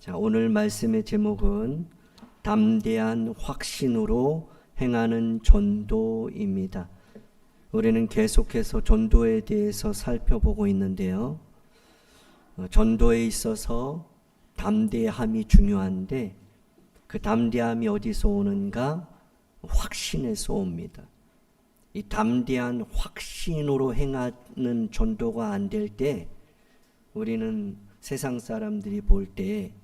자, 오늘 말씀의 제목은 담대한 확신으로 행하는 전도입니다. 우리는 계속해서 전도에 대해서 살펴보고 있는데요. 전도에 있어서 담대함이 중요한데 그 담대함이 어디서 오는가? 확신에서 옵니다. 이 담대한 확신으로 행하는 전도가 안 될 때 우리는 세상 사람들이 볼 때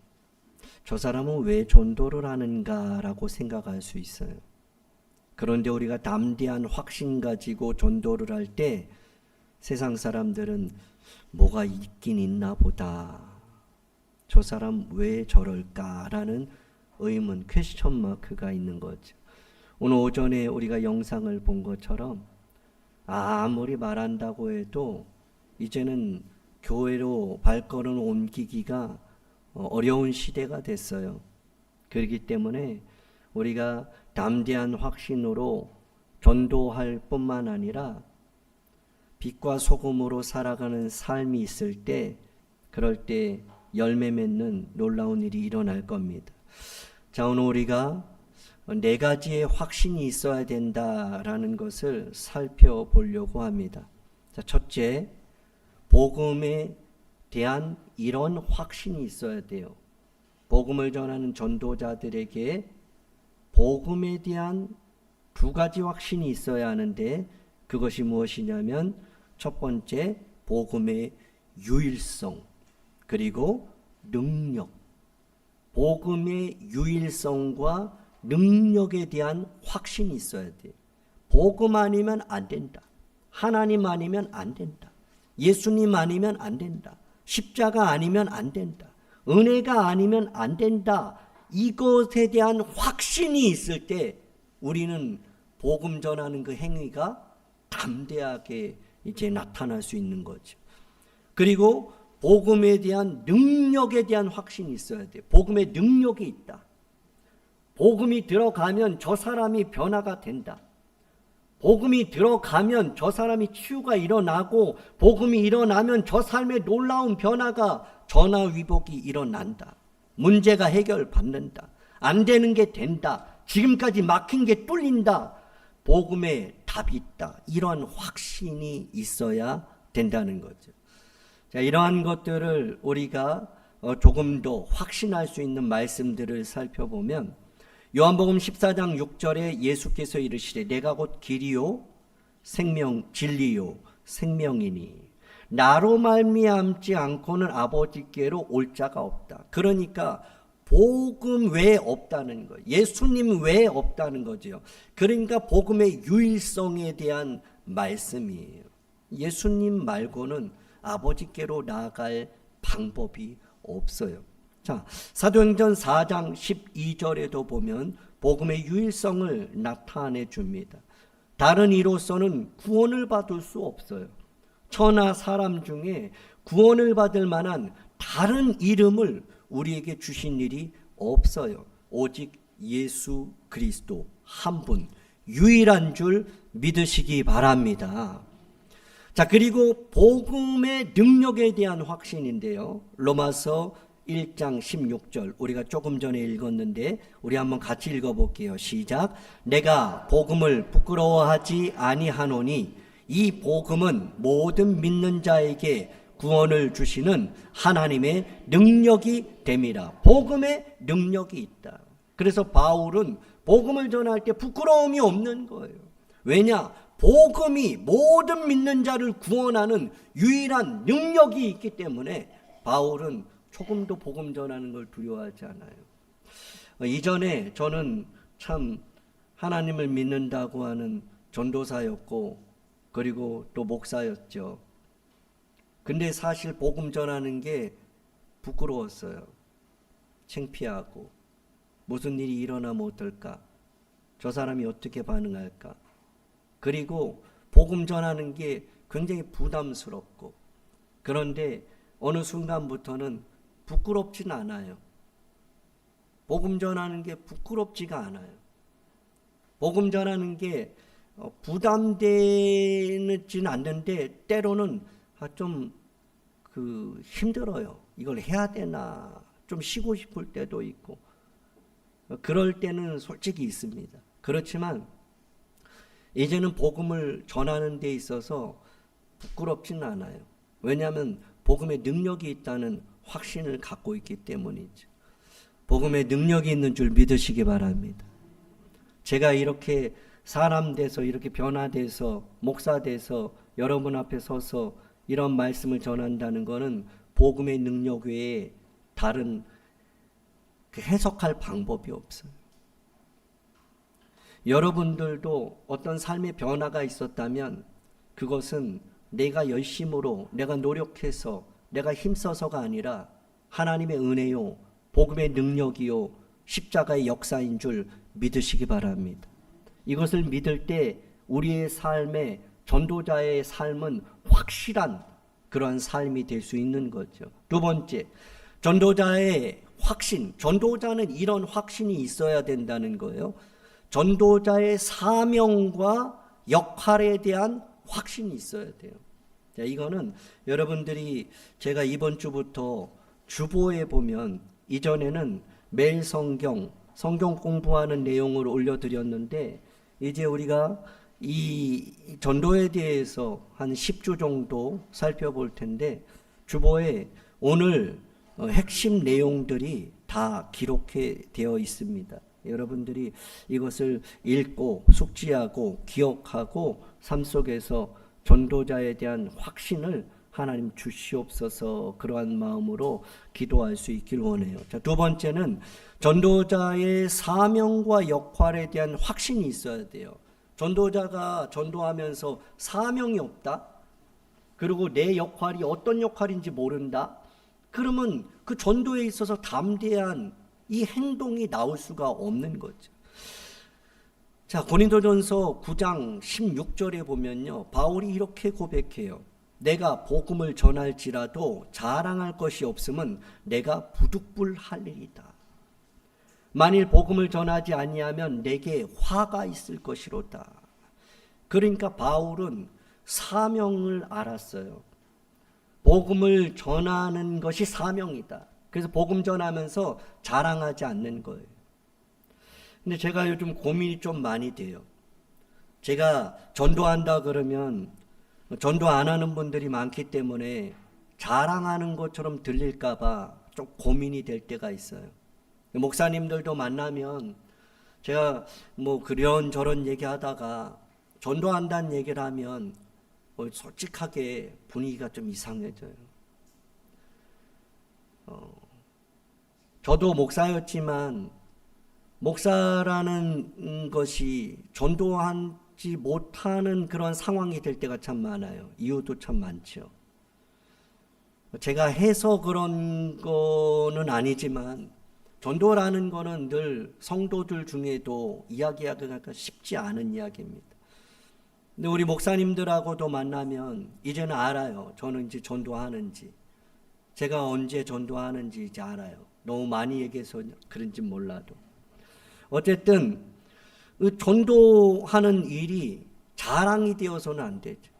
저 사람은 왜 전도를 하는가라고 생각할 수 있어요. 그런데 우리가 담대한 확신 가지고 전도를 할 때 세상 사람들은 뭐가 있긴 있나 보다. 저 사람 왜 저럴까라는 의문, 퀘스천 마크가 있는 거죠. 오늘 오전에 우리가 영상을 본 것처럼 아무리 말한다고 해도 이제는 교회로 발걸음을 옮기기가 어려운 시대가 됐어요. 그렇기 때문에 우리가 담대한 확신으로 전도할 뿐만 아니라 빛과 소금으로 살아가는 삶이 있을 때 그럴 때 열매 맺는 놀라운 일이 일어날 겁니다. 자, 오늘 우리가 네 가지의 확신이 있어야 된다라는 것을 살펴보려고 합니다. 자, 첫째, 복음에 대한 이런 확신이 있어야 돼요. 복음을 전하는 전도자들에게 복음에 대한 두 가지 확신이 있어야 하는데 그것이 무엇이냐면 첫 번째, 복음의 유일성, 그리고 능력. 복음의 유일성과 능력에 대한 확신이 있어야 돼요. 복음 아니면 안 된다. 하나님 아니면 안 된다. 예수님 아니면 안 된다. 십자가 아니면 안 된다. 은혜가 아니면 안 된다. 이것에 대한 확신이 있을 때 우리는 복음 전하는 그 행위가 담대하게 이제 나타날 수 있는 거죠. 그리고 복음에 대한 능력에 대한 확신이 있어야 돼요. 복음의 능력이 있다. 복음이 들어가면 저 사람이 변화가 된다. 복음이 들어가면 저 사람이 치유가 일어나고 복음이 일어나면 저 삶에 놀라운 변화가 전화위복이 일어난다. 문제가 해결받는다. 안 되는 게 된다. 지금까지 막힌 게 뚫린다. 복음에 답이 있다. 이러한 확신이 있어야 된다는 거죠. 자, 이러한 것들을 우리가 조금 더 확신할 수 있는 말씀들을 살펴보면 요한복음 14장 6절에 예수께서 이르시되 내가 곧 길이요 생명 진리요 생명이니 나로 말미암지 않고는 아버지께로 올 자가 없다. 그러니까 복음 외에 없다는 거예요. 예수님 외에 없다는 거죠. 그러니까 복음의 유일성에 대한 말씀이에요. 예수님 말고는 아버지께로 나아갈 방법이 없어요. 자, 사도행전 4장 12절에도 보면 복음의 유일성을 나타내 줍니다. 다른 이로서는 구원을 받을 수 없어요. 천하 사람 중에 구원을 받을 만한 다른 이름을 우리에게 주신 일이 없어요. 오직 예수 그리스도 한 분, 유일한 줄 믿으시기 바랍니다. 자, 그리고 복음의 능력에 대한 확신인데요. 로마서 1장 16절 우리가 조금 전에 읽었는데 우리 한번 같이 읽어볼게요. 시작. 내가 복음을 부끄러워하지 아니하노니 이 복음은 모든 믿는 자에게 구원을 주시는 하나님의 능력이 됨이라. 복음의 능력이 있다. 그래서 바울은 복음을 전할 때 부끄러움이 없는 거예요. 왜냐? 복음이 모든 믿는 자를 구원하는 유일한 능력이 있기 때문에 바울은 조금도 복음 전하는 걸 두려워하지 않아요. 이전에 저는 참 하나님을 믿는다고 하는 전도사였고 그리고 또 목사였죠. 근데 사실 복음 전하는 게 부끄러웠어요. 창피하고 무슨 일이 일어나면 어떨까? 저 사람이 어떻게 반응할까? 그리고 복음 전하는 게 굉장히 부담스럽고 그런데 어느 순간부터는 부끄럽진 않아요. 복음 전하는 게 부끄럽지가 않아요. 복음 전하는 게 부담되지는 않는데 때로는 좀 힘들어요. 이걸 해야 되나 좀 쉬고 싶을 때도 있고 그럴 때는 솔직히 있습니다. 그렇지만 이제는 복음을 전하는 데 있어서 부끄럽지는 않아요. 왜냐하면 복음의 능력이 있다는 확신을 갖고 있기 때문이죠. 복음의 능력이 있는 줄 믿으시기 바랍니다. 제가 이렇게 사람 돼서 이렇게 변화돼서 목사 돼서 여러분 앞에 서서 이런 말씀을 전한다는 것은 복음의 능력 외에 다른 해석할 방법이 없어요. 여러분들도 어떤 삶의 변화가 있었다면 그것은 내가 열심으로 내가 노력해서 내가 힘써서가 아니라 하나님의 은혜요 복음의 능력이요 십자가의 역사인 줄 믿으시기 바랍니다. 이것을 믿을 때 우리의 삶에 전도자의 삶은 확실한 그러한 삶이 될 수 있는 거죠. 두 번째, 전도자의 확신. 전도자는 이런 확신이 있어야 된다는 거예요. 전도자의 사명과 역할에 대한 확신이 있어야 돼요. 자, 이거는 여러분들이 제가 이번 주부터 주보에 보면 이전에는 매일 성경 공부하는 내용을 올려드렸는데 이제 우리가 이 전도에 대해서 한 10주 정도 살펴볼 텐데 주보에 오늘 핵심 내용들이 다 기록되어 있습니다. 여러분들이 이것을 읽고 숙지하고 기억하고 삶 속에서 전도자에 대한 확신을 하나님 주시옵소서 그러한 마음으로 기도할 수 있길 원해요. 자, 두 번째는 전도자의 사명과 역할에 대한 확신이 있어야 돼요. 전도자가 전도하면서 사명이 없다? 그리고 내 역할이 어떤 역할인지 모른다? 그러면 그 전도에 있어서 담대한 이 행동이 나올 수가 없는 거죠. 자, 고린도전서 9장 16절에 보면요. 바울이 이렇게 고백해요. 내가 복음을 전할지라도 자랑할 것이 없으면 내가 부득불할 일이다. 만일 복음을 전하지 아니하면 내게 화가 있을 것이로다. 그러니까 바울은 사명을 알았어요. 복음을 전하는 것이 사명이다. 그래서 복음 전하면서 자랑하지 않는 거예요. 근데 제가 요즘 고민이 좀 많이 돼요. 제가 전도한다 그러면 전도 안 하는 분들이 많기 때문에 자랑하는 것처럼 들릴까 봐 좀 고민이 될 때가 있어요. 목사님들도 만나면 제가 뭐 그런저런 얘기하다가 전도한다는 얘기를 하면 솔직하게 분위기가 좀 이상해져요. 저도 목사였지만 목사라는 것이 전도하지 못하는 그런 상황이 될 때가 참 많아요. 이유도 참 많죠. 제가 해서 그런 거는 아니지만 전도라는 거는 늘 성도들 중에도 이야기하기가 쉽지 않은 이야기입니다. 근데 우리 목사님들하고도 만나면 이제는 알아요. 저는 이제 전도하는지. 제가 언제 전도하는지 이제 알아요. 너무 많이 얘기해서 그런지 몰라도. 어쨌든 전도하는 일이 자랑이 되어서는 안 되죠.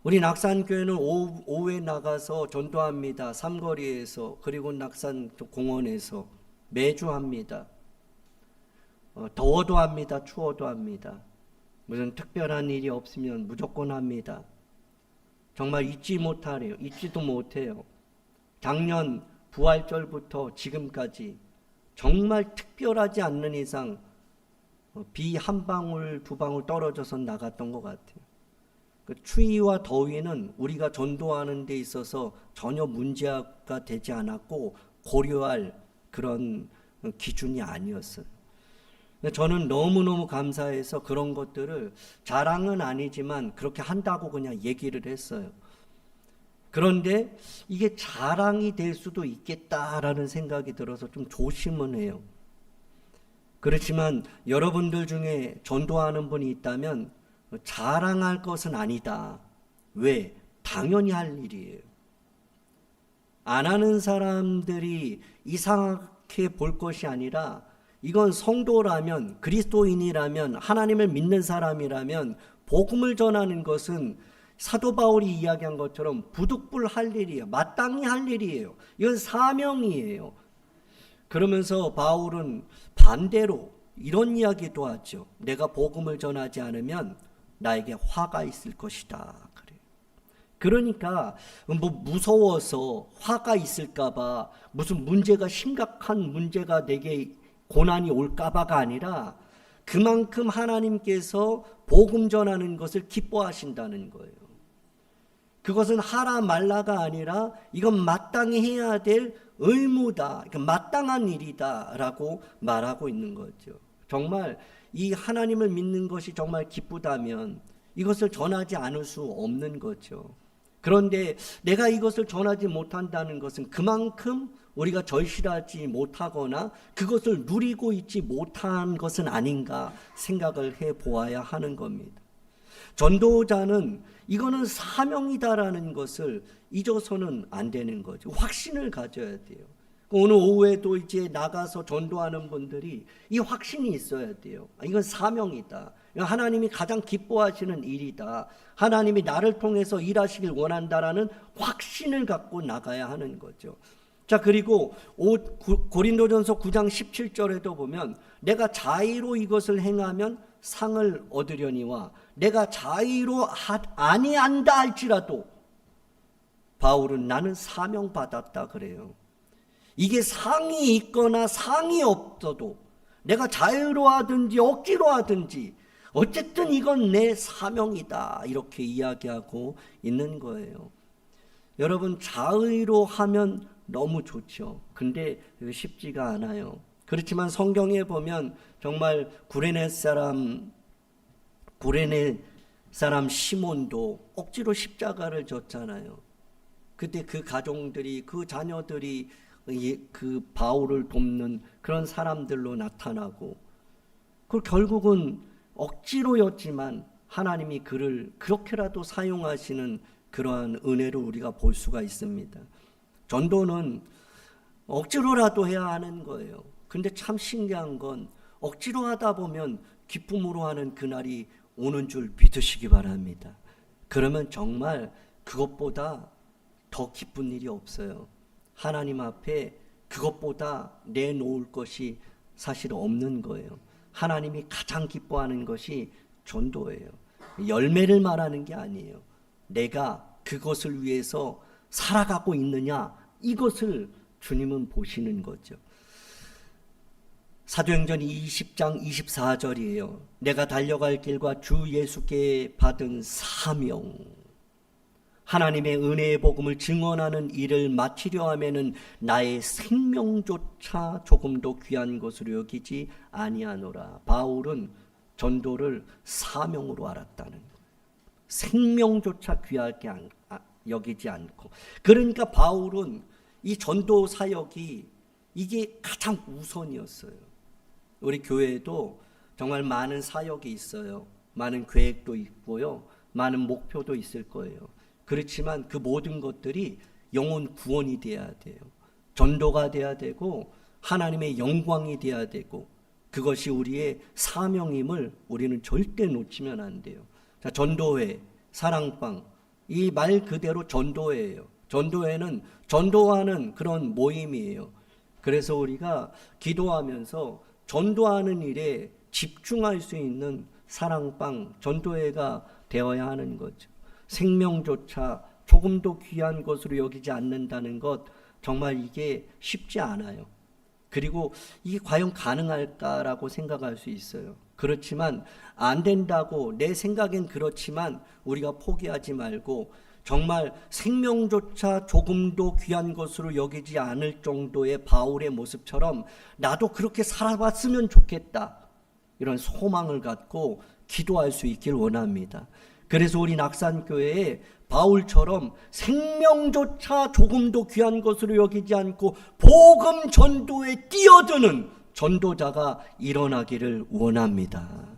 우리 낙산교회는 오후에 나가서 전도합니다. 삼거리에서 그리고 낙산 공원에서 매주 합니다. 더워도 합니다. 추워도 합니다. 무슨 특별한 일이 없으면 무조건 합니다. 정말 잊지도 못해요. 작년 부활절부터 지금까지 정말 특별하지 않는 이상 비 한 방울 두 방울 떨어져서 나갔던 것 같아요. 그 추위와 더위는 우리가 전도하는 데 있어서 전혀 문제가 되지 않았고 고려할 그런 기준이 아니었어요. 저는 너무너무 감사해서 그런 것들을 자랑은 아니지만 그렇게 한다고 그냥 얘기를 했어요. 그런데 이게 자랑이 될 수도 있겠다라는 생각이 들어서 좀 조심은 해요. 그렇지만 여러분들 중에 전도하는 분이 있다면 자랑할 것은 아니다. 왜? 당연히 할 일이에요. 안 하는 사람들이 이상하게 볼 것이 아니라 이건 성도라면, 그리스도인이라면, 하나님을 믿는 사람이라면 복음을 전하는 것은 사도 바울이 이야기한 것처럼 부득불 할 일이에요. 마땅히 할 일이에요. 이건 사명이에요. 그러면서 바울은 반대로 이런 이야기도 하죠. 내가 복음을 전하지 않으면 나에게 화가 있을 것이다. 그래요. 그러니까 뭐 무서워서 화가 있을까봐 무슨 문제가 심각한 문제가 내게 고난이 올까봐가 아니라 그만큼 하나님께서 복음 전하는 것을 기뻐하신다는 거예요. 그것은 하라 말라가 아니라 이건 마땅히 해야 될 의무다, 마땅한 일이다 라고 말하고 있는 거죠. 정말 이 하나님을 믿는 것이 정말 기쁘다면 이것을 전하지 않을 수 없는 거죠. 그런데 내가 이것을 전하지 못한다는 것은 그만큼 우리가 절실하지 못하거나 그것을 누리고 있지 못한 것은 아닌가 생각을 해보아야 하는 겁니다. 전도자는 이거는 사명이다라는 것을 잊어서는 안 되는 거죠. 확신을 가져야 돼요. 오늘 오후에도 이제 나가서 전도하는 분들이 이 확신이 있어야 돼요. 이건 사명이다. 하나님이 가장 기뻐하시는 일이다. 하나님이 나를 통해서 일하시길 원한다라는 확신을 갖고 나가야 하는 거죠. 자, 그리고 고린도전서 9장 17절에도 보면 내가 자의로 이것을 행하면 상을 얻으려니와 내가 자의로 아니한다 할지라도 바울은 나는 사명받았다 그래요. 이게 상이 있거나 상이 없어도 내가 자유로 하든지 억지로 하든지 어쨌든 이건 내 사명이다 이렇게 이야기하고 있는 거예요. 여러분 자의로 하면 너무 좋죠. 근데 쉽지가 않아요. 그렇지만 성경에 보면 정말 구레네 사람 시몬도 억지로 십자가를 졌잖아요. 그때 그 가정들이 그 자녀들이 그 바울을 돕는 그런 사람들로 나타나고 그 결국은 억지로였지만 하나님이 그를 그렇게라도 사용하시는 그러한 은혜를 우리가 볼 수가 있습니다. 전도는 억지로라도 해야 하는 거예요. 근데 참 신기한 건 억지로 하다 보면 기쁨으로 하는 그날이 오는 줄 믿으시기 바랍니다. 그러면 정말 그것보다 더 기쁜 일이 없어요. 하나님 앞에 그것보다 내놓을 것이 사실 없는 거예요. 하나님이 가장 기뻐하는 것이 전도예요. 열매를 말하는 게 아니에요. 내가 그것을 위해서 살아가고 있느냐 이것을 주님은 보시는 거죠. 사도행전 20장 24절이에요. 내가 달려갈 길과 주 예수께 받은 사명, 하나님의 은혜의 복음을 증언하는 일을 마치려 하면은 나의 생명조차 조금도 귀한 것으로 여기지 아니하노라. 바울은 전도를 사명으로 알았다는 거예요. 생명조차 귀하게 여기지 않고. 그러니까 바울은 이 전도 사역이 이게 가장 우선이었어요. 우리 교회에도 정말 많은 사역이 있어요. 많은 계획도 있고요. 많은 목표도 있을 거예요. 그렇지만 그 모든 것들이 영혼 구원이 돼야 돼요. 전도가 돼야 되고 하나님의 영광이 돼야 되고 그것이 우리의 사명임을 우리는 절대 놓치면 안 돼요. 자, 전도회, 사랑방, 이 말 그대로 전도회예요. 전도회는 전도하는 그런 모임이에요. 그래서 우리가 기도하면서 전도하는 일에 집중할 수 있는 사랑방, 전도회가 되어야 하는 거죠. 생명조차 조금도 귀한 것으로 여기지 않는다는 것, 정말 이게 쉽지 않아요. 그리고 이게 과연 가능할까라고 생각할 수 있어요. 그렇지만 안 된다고 내 생각엔 그렇지만 우리가 포기하지 말고 정말 생명조차 조금도 귀한 것으로 여기지 않을 정도의 바울의 모습처럼 나도 그렇게 살아봤으면 좋겠다. 이런 소망을 갖고 기도할 수 있길 원합니다. 그래서 우리 낙산교회에 바울처럼 생명조차 조금도 귀한 것으로 여기지 않고 복음 전도에 뛰어드는 전도자가 일어나기를 원합니다.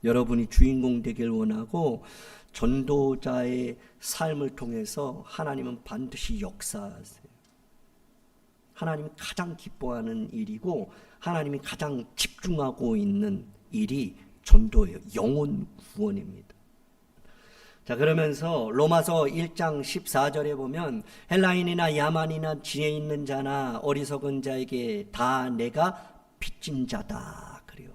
여러분이 주인공 되길 원하고 전도자의 삶을 통해서 하나님은 반드시 역사하세요. 하나님이 가장 기뻐하는 일이고 하나님이 가장 집중하고 있는 일이 전도예요. 영혼 구원입니다. 자, 그러면서 로마서 1장 14절에 보면 헬라인이나 야만이나 지혜 있는 자나 어리석은 자에게 다 내가 빚진 자다 그래요.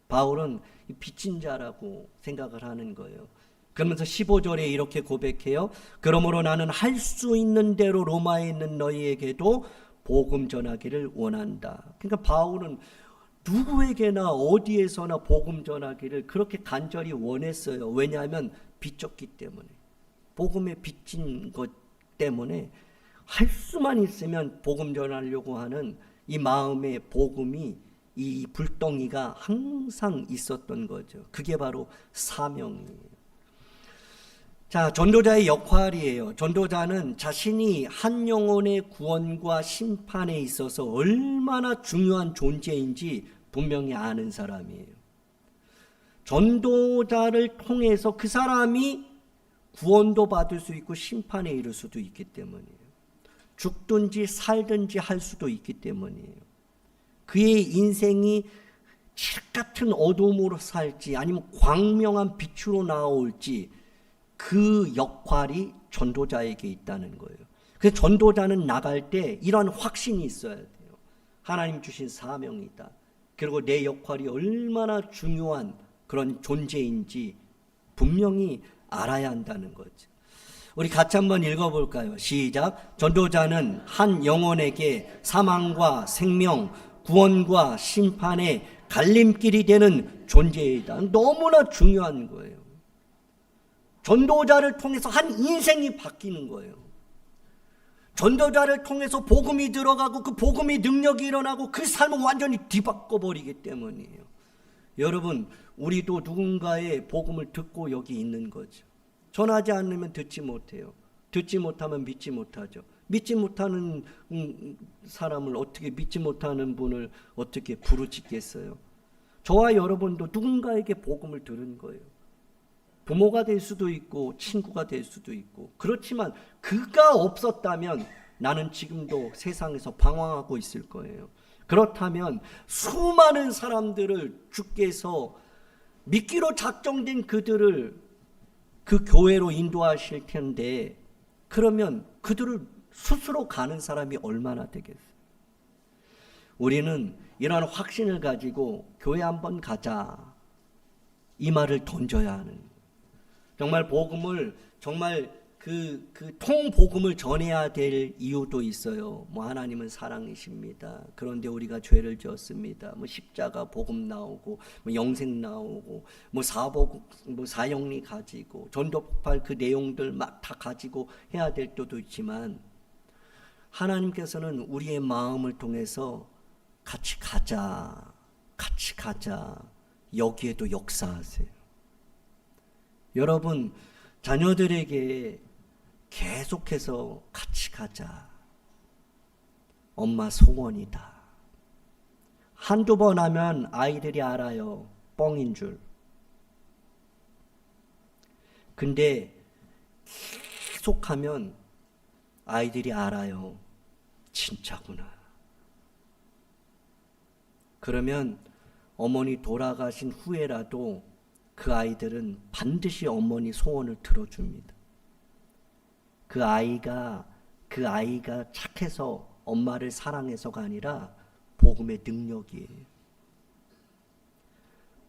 바울은 빚진 자라고 생각을 하는 거예요. 그러면서 15절에 이렇게 고백해요. 그러므로 나는 할 수 있는 대로 로마에 있는 너희에게도 복음 전하기를 원한다. 그러니까 바울은 누구에게나 어디에서나 복음 전하기를 그렇게 간절히 원했어요. 왜냐하면 빚졌기 때문에, 복음에 빚진 것 때문에 할 수만 있으면 복음 전하려고 하는 이 마음의 복음이, 이 불덩이가 항상 있었던 거죠. 그게 바로 사명이에요. 자, 전도자의 역할이에요. 전도자는 자신이 한 영혼의 구원과 심판에 있어서 얼마나 중요한 존재인지 분명히 아는 사람이에요. 전도자를 통해서 그 사람이 구원도 받을 수 있고 심판에 이를 수도 있기 때문이에요. 죽든지 살든지 할 수도 있기 때문이에요. 그의 인생이 칠흑 같은 어둠으로 살지 아니면 광명한 빛으로 나올지 그 역할이 전도자에게 있다는 거예요. 그래서 전도자는 나갈 때 이런 확신이 있어야 돼요. 하나님 주신 사명이다. 그리고 내 역할이 얼마나 중요한 그런 존재인지 분명히 알아야 한다는 거죠. 우리 같이 한번 읽어볼까요? 시작. 전도자는 한 영혼에게 사망과 생명, 구원과 심판의 갈림길이 되는 존재이다. 너무나 중요한 거예요. 전도자를 통해서 한 인생이 바뀌는 거예요. 전도자를 통해서 복음이 들어가고 그 복음의 능력이 일어나고 그 삶은 완전히 뒤바꿔 버리기 때문이에요. 여러분, 우리도 누군가의 복음을 듣고 여기 있는 거죠. 전하지 않으면 듣지 못해요. 듣지 못하면 믿지 못하죠. 믿지 못하는 사람을 어떻게, 믿지 못하는 분을 어떻게 부르짖겠어요? 저와 여러분도 누군가에게 복음을 들은 거예요. 부모가 될 수도 있고 친구가 될 수도 있고, 그렇지만 그가 없었다면 나는 지금도 세상에서 방황하고 있을 거예요. 그렇다면 수많은 사람들을 주께서 믿기로 작정된 그들을 그 교회로 인도하실 텐데, 그러면 그들을 스스로 가는 사람이 얼마나 되겠어요? 우리는 이러한 확신을 가지고 교회 한번 가자, 이 말을 던져야 하는 거예요. 정말 복음을, 정말 그 통복음을 전해야 될 이유도 있어요. 뭐 하나님은 사랑이십니다. 그런데 우리가 죄를 지었습니다. 뭐 십자가 복음 나오고, 뭐 영생 나오고, 뭐 사복, 뭐 사형리 가지고, 전도 폭발 그 내용들 막 다 가지고 해야 될 때도 있지만, 하나님께서는 우리의 마음을 통해서 같이 가자, 같이 가자, 여기에도 역사하세요. 여러분, 자녀들에게 계속해서 같이 가자. 엄마 소원이다. 한두 번 하면 아이들이 알아요. 뻥인 줄. 근데 계속하면 아이들이 알아요. 진짜구나. 그러면 어머니 돌아가신 후에라도 그 아이들은 반드시 어머니 소원을 들어줍니다. 그 아이가 착해서 엄마를 사랑해서가 아니라 복음의 능력이에요.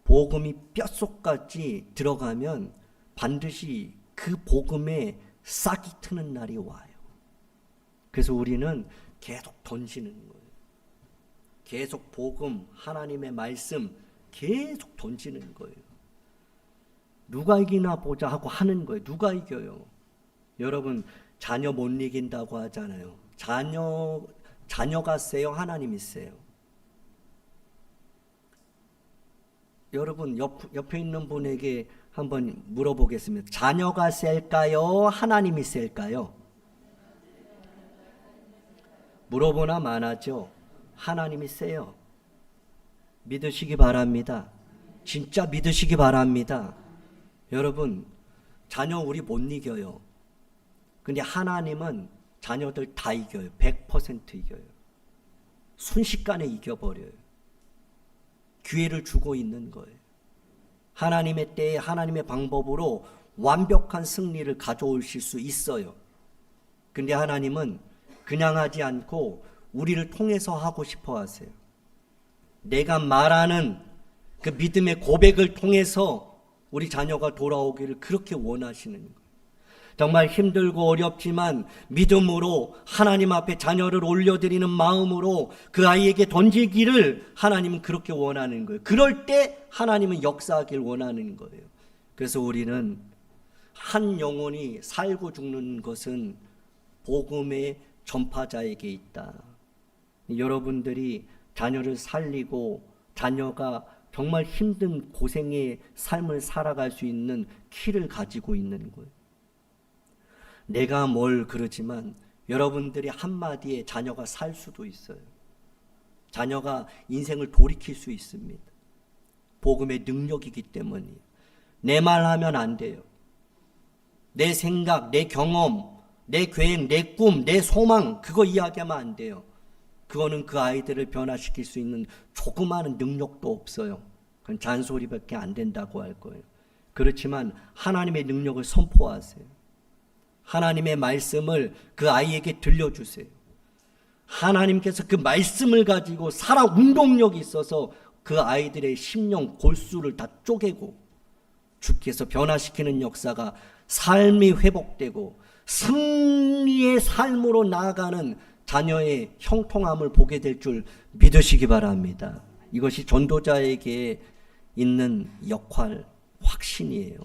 복음이 뼛속까지 들어가면 반드시 그 복음에 싹이 트는 날이 와요. 그래서 우리는 계속 던지는 거예요. 계속 복음, 하나님의 말씀 계속 던지는 거예요. 누가 이기나 보자 하고 하는 거예요. 누가 이겨요? 여러분, 자녀 못 이긴다고 하잖아요. 자녀가 세요? 하나님이 세요? 여러분, 옆에 있는 분에게 한번 물어보겠습니다. 자녀가 셀까요? 하나님이 셀까요? 물어보나 마나죠. 하나님이 세요. 믿으시기 바랍니다. 진짜 믿으시기 바랍니다. 여러분, 자녀 우리 못 이겨요. 근데 하나님은 자녀들 다 이겨요. 100% 이겨요. 순식간에 이겨버려요. 기회를 주고 있는 거예요. 하나님의 때에 하나님의 방법으로 완벽한 승리를 가져오실 수 있어요. 근데 하나님은 그냥 하지 않고 우리를 통해서 하고 싶어 하세요. 내가 말하는 그 믿음의 고백을 통해서 우리 자녀가 돌아오기를 그렇게 원하시는 거예요. 정말 힘들고 어렵지만 믿음으로 하나님 앞에 자녀를 올려드리는 마음으로 그 아이에게 던지기를 하나님은 그렇게 원하는 거예요. 그럴 때 하나님은 역사하길 원하는 거예요. 그래서 우리는 한 영혼이 살고 죽는 것은 복음의 전파자에게 있다. 여러분들이 자녀를 살리고 자녀가 정말 힘든 고생의 삶을 살아갈 수 있는 키를 가지고 있는 거예요. 내가 뭘 그러지만 여러분들이 한마디에 자녀가 살 수도 있어요. 자녀가 인생을 돌이킬 수 있습니다. 복음의 능력이기 때문이에요. 내 말하면 안 돼요. 내 생각, 내 경험, 내 계획, 내 꿈, 내 소망 그거 이야기하면 안 돼요. 그거는 그 아이들을 변화시킬 수 있는 조그마한 능력도 없어요. 그건 잔소리밖에 안 된다고 할 거예요. 그렇지만 하나님의 능력을 선포하세요. 하나님의 말씀을 그 아이에게 들려주세요. 하나님께서 그 말씀을 가지고 살아 운동력이 있어서 그 아이들의 심령 골수를 다 쪼개고 주께서 변화시키는 역사가 삶이 회복되고 승리의 삶으로 나아가는 자녀의 형통함을 보게 될 줄 믿으시기 바랍니다. 이것이 전도자에게 있는 역할, 확신이에요.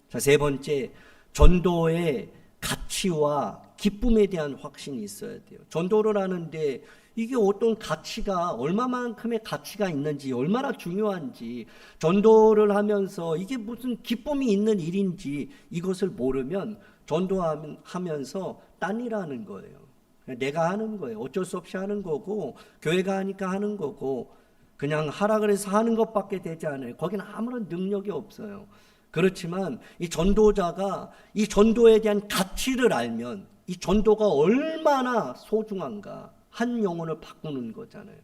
자, 세 번째, 전도의 가치와 기쁨에 대한 확신이 있어야 돼요. 전도를 하는데 이게 어떤 가치가 얼마만큼의 가치가 있는지 얼마나 중요한지 전도를 하면서 이게 무슨 기쁨이 있는 일인지 이것을 모르면 전도하면서 딴 일 하는 거예요. 내가 하는 거예요. 어쩔 수 없이 하는 거고 교회가 하니까 하는 거고 그냥 하라 그래서 하는 것밖에 되지 않아요. 거기는 아무런 능력이 없어요. 그렇지만 이 전도자가 이 전도에 대한 가치를 알면 이 전도가 얼마나 소중한가 한 영혼을 바꾸는 거잖아요.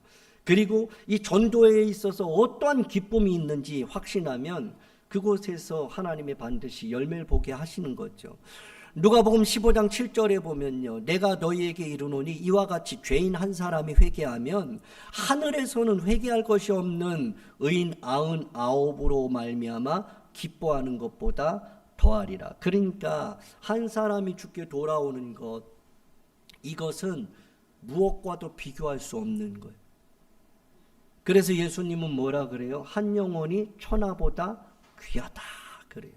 그리고 이 전도에 있어서 어떠한 기쁨이 있는지 확신하면 그곳에서 하나님이 반드시 열매를 보게 하시는 거죠. 누가복음 15장 7절에 보면요. 내가 너희에게 이르노니 이와 같이 죄인 한 사람이 회개하면 하늘에서는 회개할 것이 없는 의인 99으로 말미암아 기뻐하는 것보다 더하리라. 그러니까 한 사람이 주께 돌아오는 것 이것은 무엇과도 비교할 수 없는 거예요. 그래서 예수님은 뭐라 그래요? 한 영혼이 천하보다 귀하다 그래요.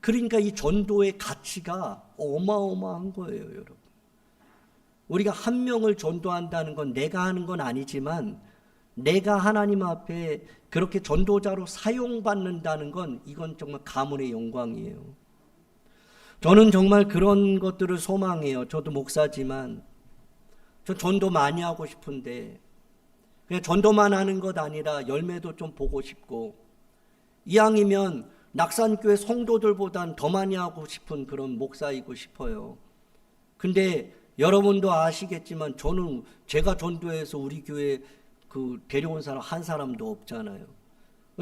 그러니까 이 전도의 가치가 어마어마한 거예요, 여러분. 우리가 한 명을 전도한다는 건 내가 하는 건 아니지만 내가 하나님 앞에 그렇게 전도자로 사용받는다는 건 이건 정말 가문의 영광이에요. 저는 정말 그런 것들을 소망해요. 저도 목사지만 저 전도 많이 하고 싶은데 그냥 전도만 하는 것 아니라 열매도 좀 보고 싶고 이왕이면 낙산교회 성도들보단 더 많이 하고 싶은 그런 목사이고 싶어요. 근데 여러분도 아시겠지만 저는 제가 전도해서 우리 교회 그 데려온 사람 한 사람도 없잖아요.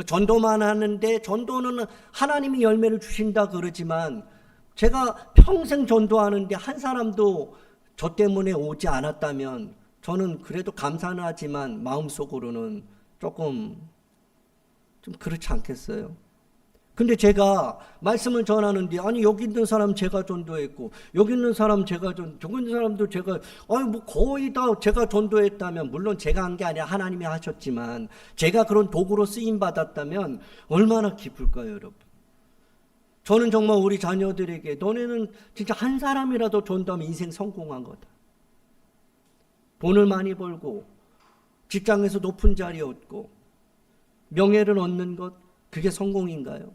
전도만 하는데 전도는 하나님이 열매를 주신다 그러지만 제가 평생 전도하는데 한 사람도 저 때문에 오지 않았다면 저는 그래도 감사는 하지만 마음속으로는 조금 좀 그렇지 않겠어요? 근데 제가 말씀을 전하는데 아니 여기 있는 사람 제가 전도했고 여기 있는 사람 제가 저기 있는 사람도 제가 아니 뭐 거의 다 제가 전도했다면 물론 제가 한 게 아니라 하나님이 하셨지만 제가 그런 도구로 쓰임 받았다면 얼마나 기쁠까요, 여러분? 저는 정말 우리 자녀들에게 너네는 진짜 한 사람이라도 전도하면 인생 성공한 거다. 돈을 많이 벌고 직장에서 높은 자리 얻고 명예를 얻는 것 그게 성공인가요?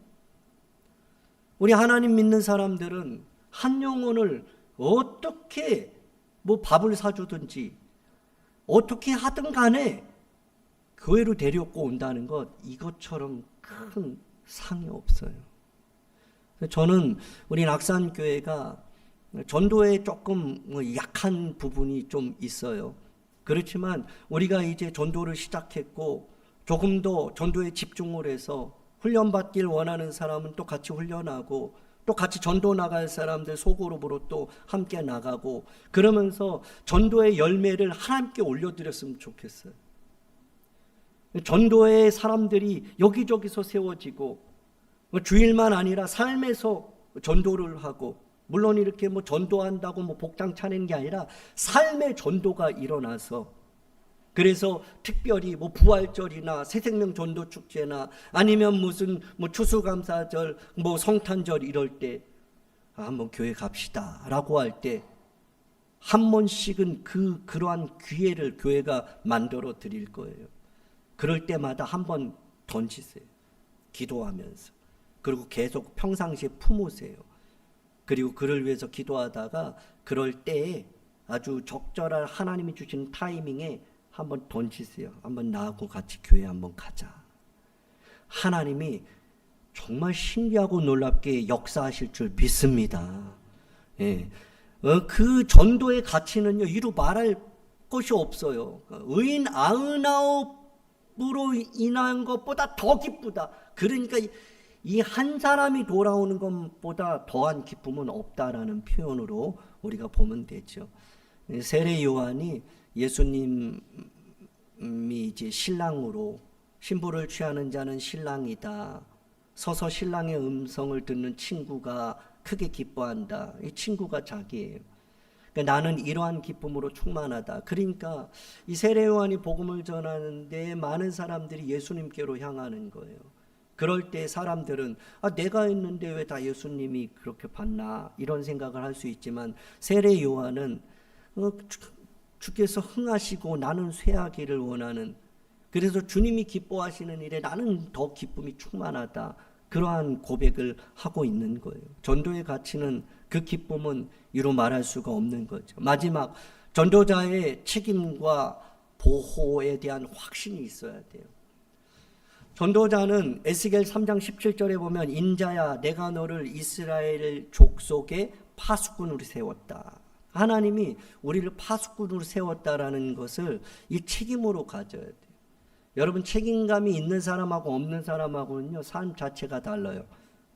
우리 하나님 믿는 사람들은 한 영혼을 어떻게 뭐 밥을 사주든지 어떻게 하든 간에 교회로 데려고 온다는 것 이것처럼 큰 상이 없어요. 저는 우리 낙산교회가 전도에 조금 약한 부분이 좀 있어요. 그렇지만 우리가 이제 전도를 시작했고 조금 더 전도에 집중을 해서 훈련받길 원하는 사람은 또 같이 훈련하고 또 같이 전도 나갈 사람들 소그룹으로 또 함께 나가고 그러면서 전도의 열매를 하나님께 올려드렸으면 좋겠어요. 전도의 사람들이 여기저기서 세워지고 주일만 아니라 삶에서 전도를 하고 물론 이렇게 뭐 전도한다고 뭐 복장 차리는 게 아니라 삶의 전도가 일어나서 그래서 특별히 뭐 부활절이나 새생명 전도 축제나 아니면 무슨 뭐 추수감사절 뭐 성탄절 이럴 때 한번 교회 갑시다라고 할 때 한 번씩은 그러한 기회를 교회가 만들어 드릴 거예요. 그럴 때마다 한번 던지세요. 기도하면서. 그리고 계속 평상시에 품으세요. 그리고 그를 위해서 기도하다가 그럴 때에 아주 적절한 하나님이 주시는 타이밍에 한번 던지세요. 한번 나하고 같이 교회 한번 가자. 하나님이 정말 신기하고 놀랍게 역사하실 줄 믿습니다. 예. 그 전도의 가치는요, 이루 말할 것이 없어요. 의인 99으로 인한 것보다 더 기쁘다. 그러니까 이 한 사람이 돌아오는 것보다 더한 기쁨은 없다라는 표현으로 우리가 보면 되죠. 세례 요한이 예수님이 이제 신랑으로 신부를 취하는 자는 신랑이다. 서서 신랑의 음성을 듣는 친구가 크게 기뻐한다. 이 친구가 자기예요. 그러니까 나는 이러한 기쁨으로 충만하다. 그러니까 이 세례 요한이 복음을 전하는데 많은 사람들이 예수님께로 향하는 거예요. 그럴 때 사람들은 내가 있는데 왜 다 예수님이 그렇게 받나 이런 생각을 할 수 있지만 세례 요한은 주께서 흥하시고 나는 쇠하기를 원하는 그래서 주님이 기뻐하시는 일에 나는 더 기쁨이 충만하다. 그러한 고백을 하고 있는 거예요. 전도의 가치는 그 기쁨은 이루 말할 수가 없는 거죠. 마지막 전도자의 책임과 보호에 대한 확신이 있어야 돼요. 전도자는 에스겔 3장 17절에 보면 인자야 내가 너를 이스라엘 족속의 파수꾼으로 세웠다. 하나님이 우리를 파수꾼으로 세웠다라는 것을 이 책임으로 가져야 돼요. 여러분 책임감이 있는 사람하고 없는 사람하고는요 삶 자체가 달라요.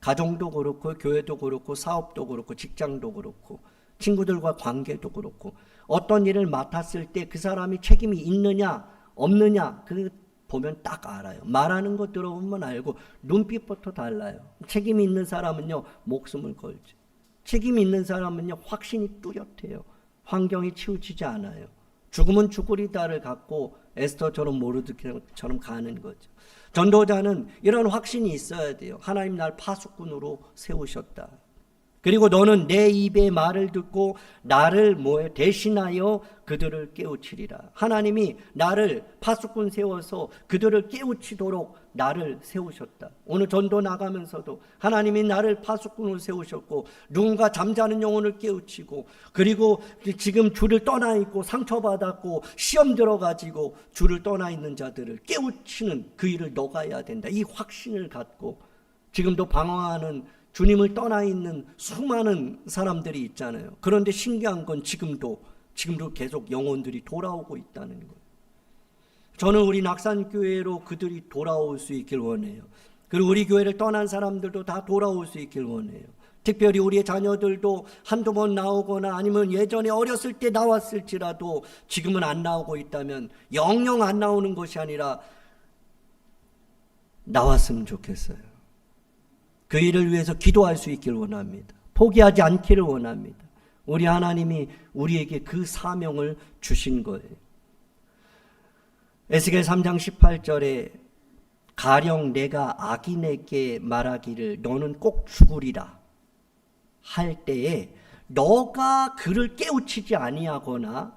가정도 그렇고 교회도 그렇고 사업도 그렇고 직장도 그렇고 친구들과 관계도 그렇고 어떤 일을 맡았을 때 그 사람이 책임이 있느냐 없느냐 그 보면 딱 알아요. 말하는 거 들어보면 알고 눈빛부터 달라요. 책임이 있는 사람은요 목숨을 걸죠. 책임이 있는 사람은요 확신이 뚜렷해요. 환경이 치우치지 않아요. 죽으면 죽으리다를 갖고 에스더처럼 모르드처럼 가는 거죠. 전도자는 이런 확신이 있어야 돼요. 하나님 날 파수꾼으로 세우셨다. 그리고 너는 내 입의 말을 듣고 나를 대신하여 그들을 깨우치리라. 하나님이 나를 파수꾼 세워서 그들을 깨우치도록 나를 세우셨다. 오늘 전도 나가면서도 하나님이 나를 파수꾼으로 세우셨고 누군가 잠자는 영혼을 깨우치고 그리고 지금 주를 떠나 있고 상처받았고 시험 들어가지고 주를 떠나 있는 자들을 깨우치는 그 일을 너가 해야 된다. 이 확신을 갖고 지금도 방황하는 주님을 떠나 있는 수많은 사람들이 있잖아요. 그런데 신기한 건 지금도 계속 영혼들이 돌아오고 있다는 거예요. 저는 우리 낙산교회로 그들이 돌아올 수 있길 원해요. 그리고 우리 교회를 떠난 사람들도 다 돌아올 수 있길 원해요. 특별히 우리의 자녀들도 한두 번 나오거나 아니면 예전에 어렸을 때 나왔을지라도 지금은 안 나오고 있다면 영영 안 나오는 것이 아니라 나왔으면 좋겠어요. 그 일을 위해서 기도할 수 있길 원합니다. 포기하지 않기를 원합니다. 우리 하나님이 우리에게 그 사명을 주신 거예요. 에스겔 3장 18절에 가령 내가 악인에게 말하기를 너는 꼭 죽으리라 할 때에 너가 그를 깨우치지 아니하거나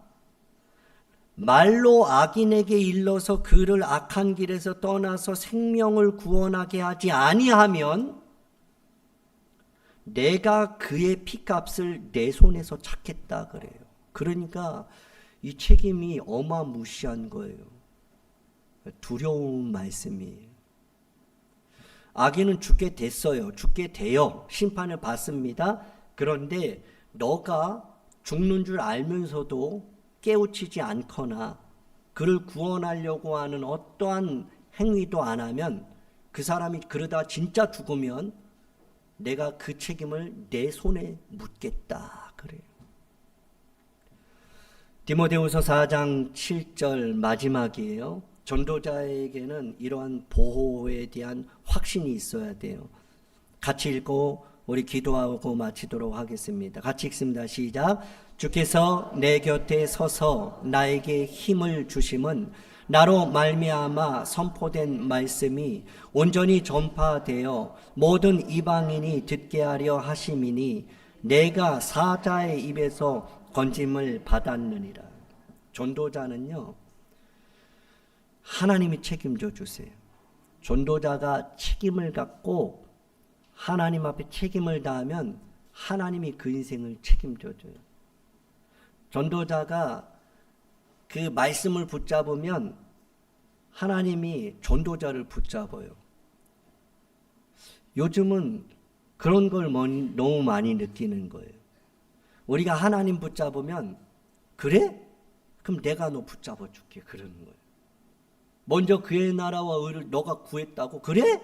말로 악인에게 일러서 그를 악한 길에서 떠나서 생명을 구원하게 하지 아니하면 내가 그의 피값을 내 손에서 찾겠다 그래요. 그러니까 이 책임이 어마무시한 거예요. 두려운 말씀이에요. 악인은 죽게 됐어요. 죽게 돼요. 심판을 받습니다. 그런데 너가 죽는 줄 알면서도 깨우치지 않거나 그를 구원하려고 하는 어떠한 행위도 안 하면 그 사람이 그러다 진짜 죽으면 내가 그 책임을 내 손에 묻겠다 그래요. 디모데후서 4장 7절 마지막이에요. 전도자에게는 이러한 보호에 대한 확신이 있어야 돼요. 같이 읽고 우리 기도하고 마치도록 하겠습니다. 같이 읽습니다. 시작. 주께서 내 곁에 서서 나에게 힘을 주심은 나로 말미암아 선포된 말씀이 온전히 전파되어 모든 이방인이 듣게 하려 하심이니 내가 사자의 입에서 건짐을 받았느니라. 전도자는요, 하나님이 책임져 주세요. 전도자가 책임을 갖고 하나님 앞에 책임을 다하면 하나님이 그 인생을 책임져 줘요. 전도자가 그 말씀을 붙잡으면 하나님이 전도자를 붙잡아요. 요즘은 그런 걸 너무 많이 느끼는 거예요. 우리가 하나님 붙잡으면 그래? 그럼 내가 너 붙잡아 줄게 그러는 거예요. 먼저 그의 나라와 의를 너가 구했다고 그래?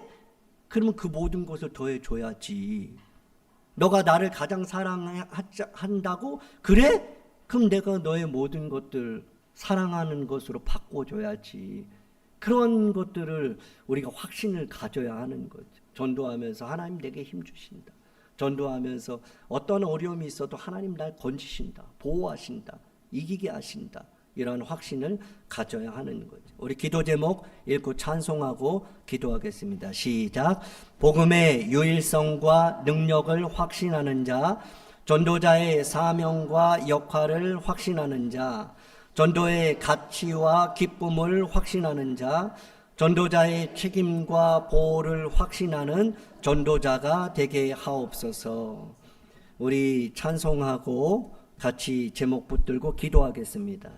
그러면 그 모든 것을 더해줘야지. 너가 나를 가장 사랑한다고 그래? 그럼 내가 너의 모든 것들 사랑하는 것으로 바꿔줘야지. 그런 것들을 우리가 확신을 가져야 하는 거죠. 전도하면서 하나님 내게 힘 주신다. 전도하면서 어떤 어려움이 있어도 하나님 날 건지신다. 보호하신다. 이기게 하신다. 이런 확신을 가져야 하는 거죠. 우리 기도 제목 읽고 찬송하고 기도하겠습니다. 시작. 복음의 유일성과 능력을 확신하는 자, 전도자의 사명과 역할을 확신하는 자, 전도의 가치와 기쁨을 확신하는 자, 전도자의 책임과 보호를 확신하는 전도자가 되게 하옵소서. 우리 찬송하고 같이 제목 붙들고 기도하겠습니다.